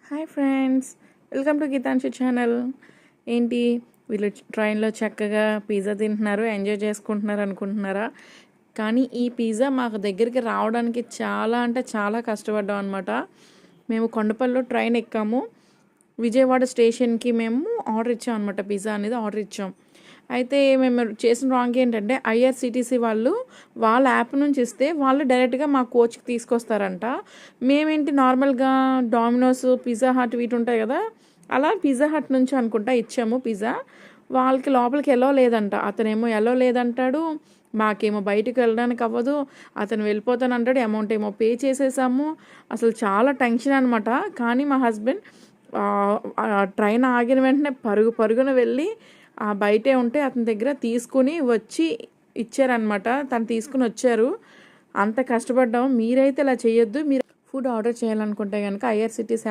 Hi friends, welcome to Geetanshi channel. ఏంటి వీళ్ళు ట్రైన్లో చక్కగా పిజ్జా తింటున్నారు, ఎంజాయ్ చేసుకుంటున్నారు అనుకుంటున్నారా? కానీ ఈ పిజ్జా మాకు దగ్గరికి రావడానికి చాలా అంటే చాలా కష్టపడ్డాం అనమాట. మేము కొండపల్లిలో ట్రైన్ ఎక్కాము, విజయవాడ స్టేషన్కి మేము ఆర్డర్ ఇచ్చాం అనమాట. పిజ్జా అనేది ఆర్డర్ ఇచ్చాం. అయితే మేము చేసిన రాంగ్ ఏంటంటే ఐఆర్సిటీసీ వాళ్ళు వాళ్ళ యాప్ నుంచి ఇస్తే వాళ్ళు డైరెక్ట్గా మా కోచ్కి తీసుకొస్తారంట. మేమేంటి నార్మల్గా డామినోస్, పిజ్జా హట్ వీటి ఉంటాయి కదా, అలా పిజ్జా హట్ నుంచి అనుకుంటా ఇచ్చాము పిజ్జా. వాళ్ళకి లోపలికి ఎలో లేదంట. అతనేమో ఎలో లేదంటాడు, మాకేమో బయటకు వెళ్ళడానికి అవ్వదు. అతను వెళ్ళిపోతానంటాడు, అమౌంట్ ఏమో పే చేసేసాము. అసలు చాలా టెన్షన్ అనమాట. కానీ మా హస్బెండ్ ట్రైన్ ఆగిన వెంటనే పరుగున వెళ్ళి బయటే ఉంటే అతని దగ్గర తీసుకుని వచ్చి ఇచ్చారనమాట. తను తీసుకుని వచ్చారు. అంత కష్టపడ్డాము. మీరైతే ఇలా చేయొద్దు. మీరు ఫుడ్ ఆర్డర్ చేయాలనుకుంటే కనుక ఐఆర్సిటీసీ